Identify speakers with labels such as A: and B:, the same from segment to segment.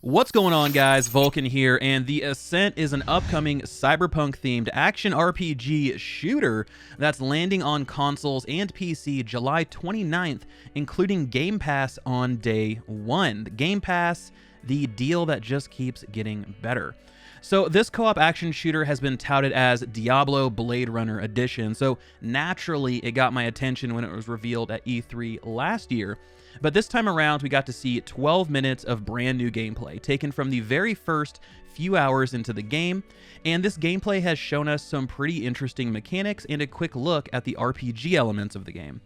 A: What's going on, guys? Vulkan here, and the Ascent is an upcoming cyberpunk-themed action RPG shooter that's landing on consoles and PC July 29th, including Game Pass on day one. Game Pass, the deal that just keeps getting better. So this co-op action shooter has been touted as Diablo Bladerunner Edition, so naturally it got my attention when it was revealed at E3 last year. But this time around, we got to see 12 minutes of brand new gameplay, taken from the very first few hours into the game, and this gameplay has shown us some pretty interesting mechanics and a quick look at the RPG elements of the game.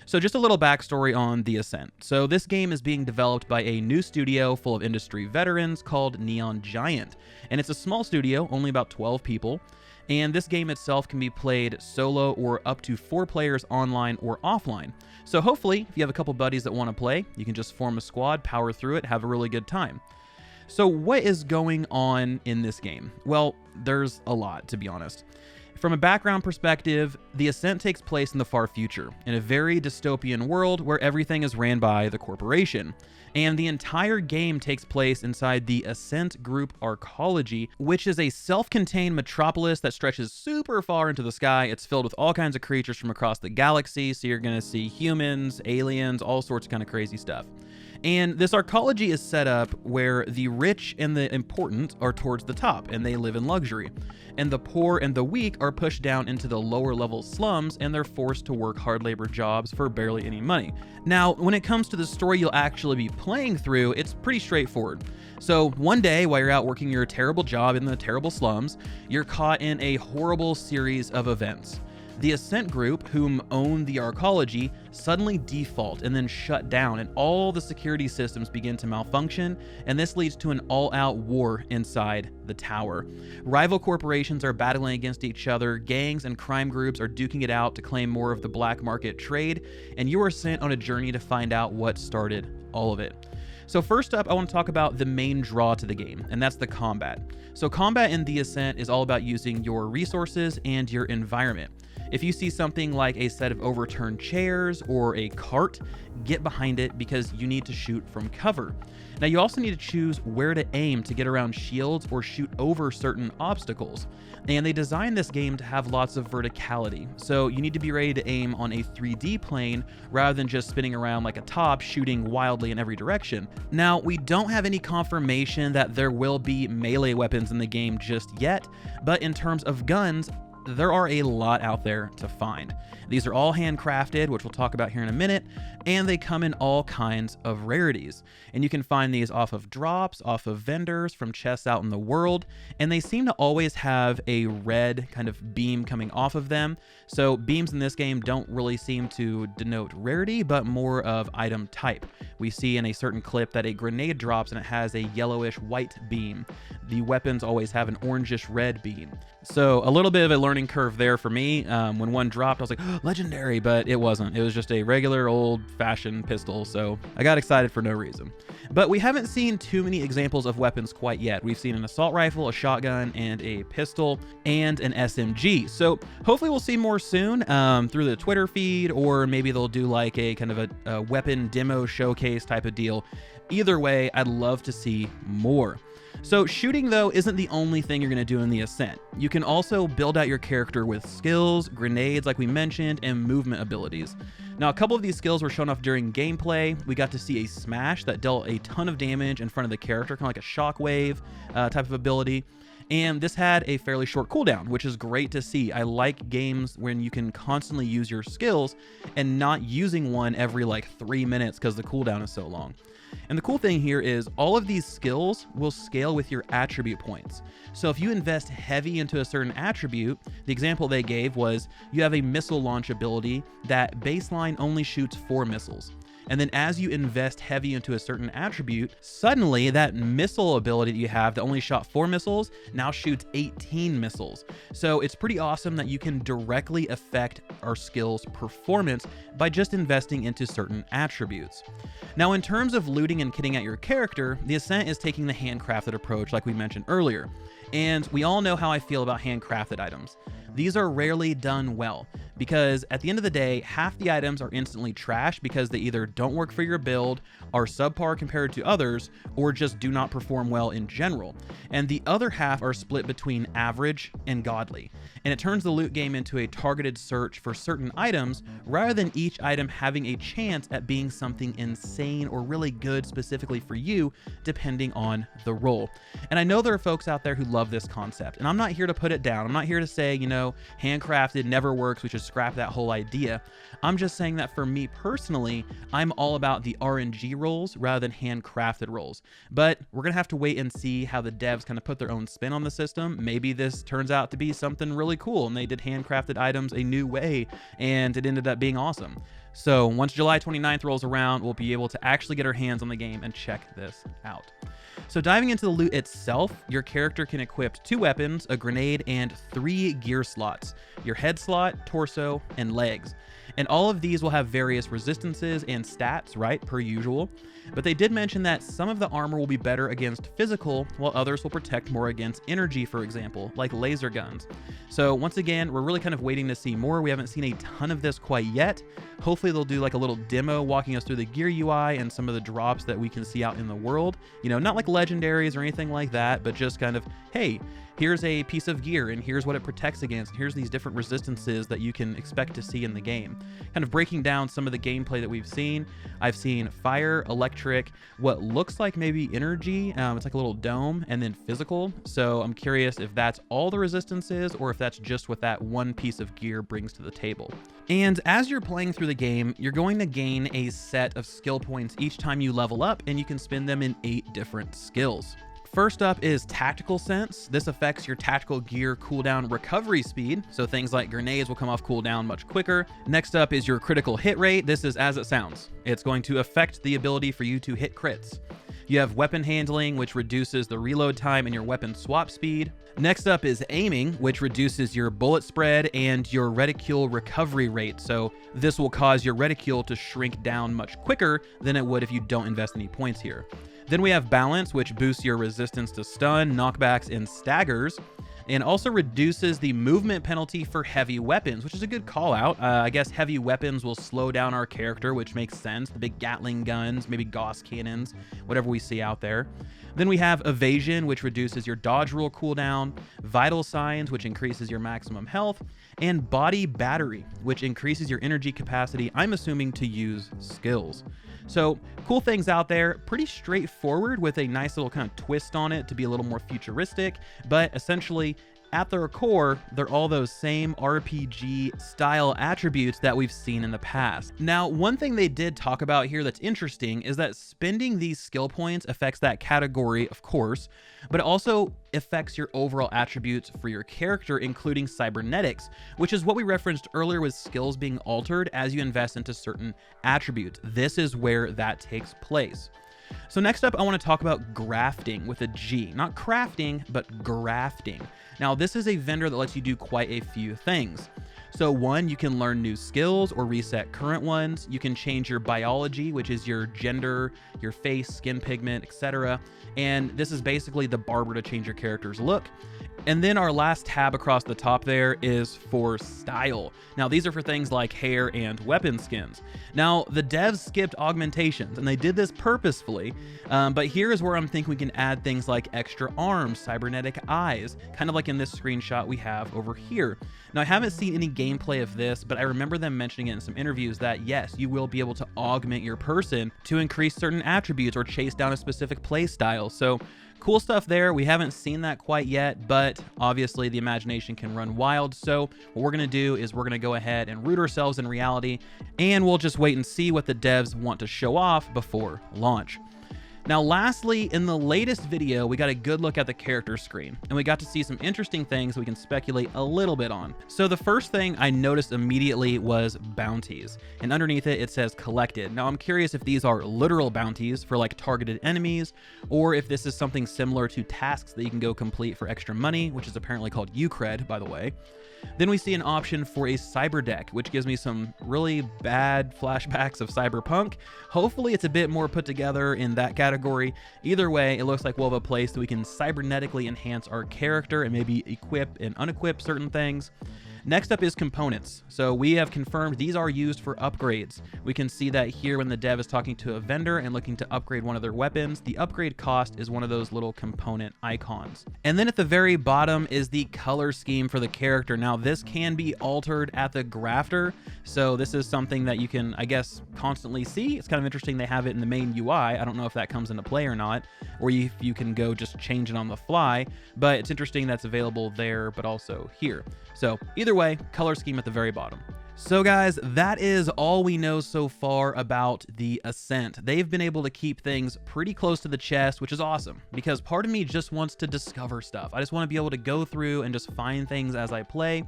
A: So just a little backstory on the Ascent. So this game is being developed by a new studio full of industry veterans called Neon Giant, and it's a small studio, only about 12 people, and this game itself can be played solo or up to 4 players online or offline. So hopefully, if you have a couple buddies that want to play, you can just form a squad, power through it, have a really good time. So what is going on in this game? Well, there's a lot, to be honest. From a background perspective, the Ascent takes place in the far future, in a very dystopian world where everything is ran by the corporation. And the entire game takes place inside the Ascent Group Arcology, which is a self-contained metropolis that stretches super far into the sky. It's filled with all kinds of creatures from across the galaxy, so you're going to see humans, aliens, all sorts of kind of crazy stuff. And this arcology is set up where the rich and the important are towards the top, and they live in luxury. And the poor and the weak are pushed down into the lower level slums, and they're forced to work hard labor jobs for barely any money. Now, when it comes to the story you'll actually be playing through, it's pretty straightforward. So one day, while you're out working your terrible job in the terrible slums, you're caught in a horrible series of events. The Ascent Group, whom own the arcology, suddenly default and then shut down, and all the security systems begin to malfunction, and this leads to an all-out war inside the tower. Rival corporations are battling against each other, gangs and crime groups are duking it out to claim more of the black market trade, and you are sent on a journey to find out what started all of it. So first up, I want to talk about the main draw to the game, and that's the combat. So combat in the Ascent is all about using your resources and your environment. If you see something like a set of overturned chairs or a cart, get behind it because you need to shoot from cover. Now you also need to choose where to aim to get around shields or shoot over certain obstacles. And they designed this game to have lots of verticality, so you need to be ready to aim on a 3D plane rather than just spinning around like a top, shooting wildly in every direction. Now, we don't have any confirmation that there will be melee weapons in the game just yet, but in terms of guns, there are a lot out there to find. These are all handcrafted, which we'll talk about here in a minute, and they come in all kinds of rarities. And you can find these off of drops, off of vendors, from chests out in the world, and they seem to always have a red kind of beam coming off of them. So beams in this game don't really seem to denote rarity, but more of item type. We see in a certain clip that a grenade drops and it has a yellowish white beam. The weapons always have an orangish red beam. So a little bit of a learning curve there for me. When one dropped, I was like, oh, legendary, but it wasn't. It was just a regular old-fashioned pistol, so I got excited for no reason. But we haven't seen too many examples of weapons quite yet. We've seen an assault rifle, a shotgun, and a pistol, and an SMG. So hopefully we'll see more soon through the Twitter feed, or maybe they'll do like a kind of a weapon demo showcase type of deal. Either way, I'd love to see more. So shooting, though, isn't the only thing you're going to do in the Ascent. You can also build out your character with skills, grenades like we mentioned, and movement abilities. Now, a couple of these skills were shown off during gameplay. We got to see a smash that dealt a ton of damage in front of the character, kind of like a shockwave type of ability. And this had a fairly short cooldown, which is great to see. I like games when you can constantly use your skills and not using one every like 3 minutes because the cooldown is so long. And the cool thing here is all of these skills will scale with your attribute points. So if you invest heavy into a certain attribute, the example they gave was you have a missile launch ability that baseline only shoots 4 missiles. And then as you invest heavy into a certain attribute, suddenly that missile ability that you have that only shot 4 missiles now shoots 18 missiles. So it's pretty awesome that you can directly affect our skills' performance by just investing into certain attributes. Now, in terms of looting and kitting out your character, the Ascent is taking the handcrafted approach like we mentioned earlier. And we all know how I feel about handcrafted items. these are rarely done well, because at the end of the day, half the items are instantly trash because they either don't work for your build, are subpar compared to others, or just do not perform well in general. And the other half are split between average and godly. And it turns the loot game into a targeted search for certain items rather than each item having a chance at being something insane or really good specifically for you, depending on the role. And I know there are folks out there who love this concept, and I'm not here to put it down. I'm not here to say, you know, handcrafted never works, we should scrap that whole idea. I'm just saying that for me personally, I'm all about the RNG roles rather than handcrafted roles. But we're gonna have to wait and see how the devs kind of put their own spin on the system. Maybe this turns out to be something really cool and they did handcrafted items a new way and it ended up being awesome. So once July 29th rolls around, we'll be able to actually get our hands on the game and check this out. So diving into the loot itself, your character can equip 2 weapons, a grenade, and 3 gear slots, your head slot, torso, and legs. And all of these will have various resistances and stats, right, per usual. But they did mention that some of the armor will be better against physical, while others will protect more against energy, for example, like laser guns. So once again, we're really kind of waiting to see more. We haven't seen a ton of this quite yet. Hopefully they'll do like a little demo walking us through the gear UI and some of the drops that we can see out in the world. You know, not like legendaries or anything like that, but just kind of, hey, here's a piece of gear and here's what it protects against. Here's these different resistances that you can expect to see in the game. Kind of breaking down some of the gameplay that we've seen. I've seen fire, electric, what looks like maybe energy. It's like a little dome, and then physical. So I'm curious if that's all the resistances or if that's just what that one piece of gear brings to the table. And as you're playing through the game, you're going to gain a set of skill points each time you level up, and you can spend them in 8 different skills. First up is Tactical Sense. This affects your tactical gear cooldown recovery speed, so things like grenades will come off cooldown much quicker. Next up is your critical hit rate. This is as it sounds. It's going to affect the ability for you to hit crits. You have Weapon Handling, which reduces the reload time and your weapon swap speed. Next up is Aiming, which reduces your bullet spread and your reticule recovery rate. So this will cause your reticule to shrink down much quicker than it would if you don't invest any points here. Then we have Balance, which boosts your resistance to stun, knockbacks, and staggers, and also reduces the movement penalty for heavy weapons, which is a good call out. I guess heavy weapons will slow down our character, which makes sense. The big Gatling guns, maybe Gauss cannons, whatever we see out there. Then we have Evasion, which reduces your dodge roll cooldown, Vital Signs, which increases your maximum health, and Body Battery, which increases your energy capacity, I'm assuming to use skills. So cool things out there, pretty straightforward with a nice little kind of twist on it to be a little more futuristic, but essentially at their core, they're all those same RPG style attributes that we've seen in the past. Now, one thing they did talk about here that's interesting is that spending these skill points affects that category, of course, but it also affects your overall attributes for your character, including cybernetics, which is what we referenced earlier with skills being altered as you invest into certain attributes. This is where that takes place. So next up, I want to talk about grafting with a G. Not crafting, but grafting. Now, this is a vendor that lets you do quite a few things. So one, you can learn new skills or reset current ones. You can change your biology, which is your gender, your face, skin pigment, etc. And this is basically the barber to change your character's look. And then our last tab across the top there is for style. Now, these are for things like hair and weapon skins. Now, the devs skipped augmentations, and they did this purposefully, but here is where I'm thinking we can add things like extra arms, cybernetic eyes, kind of like in this screenshot we have over here. Now, I haven't seen any gameplay of this, but I remember them mentioning it in some interviews that, yes, you will be able to augment your person to increase certain attributes or chase down a specific play style. So cool stuff there. We haven't seen that quite yet, but obviously the imagination can run wild. So what we're going to do is we're going to go ahead and root ourselves in reality, and we'll just wait and see what the devs want to show off before launch. Now, lastly, in the latest video, we got a good look at the character screen, and we got to see some interesting things we can speculate a little bit on. So the first thing I noticed immediately was bounties, and underneath it, it says collected. Now, I'm curious if these are literal bounties for like targeted enemies, or if this is something similar to tasks that you can go complete for extra money, which is apparently called Ucred, by the way. Then we see an option for a cyber deck, which gives me some really bad flashbacks of Cyberpunk. Hopefully it's a bit more put together in that category category. Either way, it looks like we'll have a place that we can cybernetically enhance our character and maybe equip and unequip certain things. Next up is components. So we have confirmed these are used for upgrades. We can see that here when the dev is talking to a vendor and looking to upgrade one of their weapons, the upgrade cost is one of those little component icons. And then at the very bottom is the color scheme for the character. Now this can be altered at the grafter. So this is something that you can, I guess, constantly see. It's kind of interesting they have it in the main UI. I don't know if that comes into play or not, or if you can go just change it on the fly, but it's interesting that's available there, but also here. So either way, color scheme at the very bottom. So guys, that is all we know so far about the Ascent. They've been able to keep things pretty close to the chest, which is awesome, because part of me just wants to discover stuff. I just want to be able to go through and just find things as I play.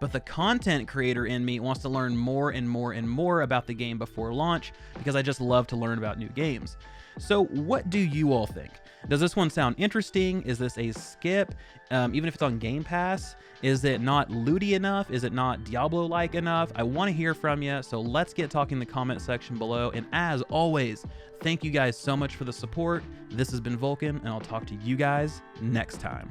A: But the content creator in me wants to learn more and more and more about the game before launch, because I just love to learn about new games. So what do you all think? Does this one sound interesting? Is this a skip? Even if it's on Game Pass, is it not looty enough? Is it not Diablo-like enough? I want to hear from you, so let's get talking in the comment section below. And as always, thank you guys so much for the support. This has been Vulkan, and I'll talk to you guys next time.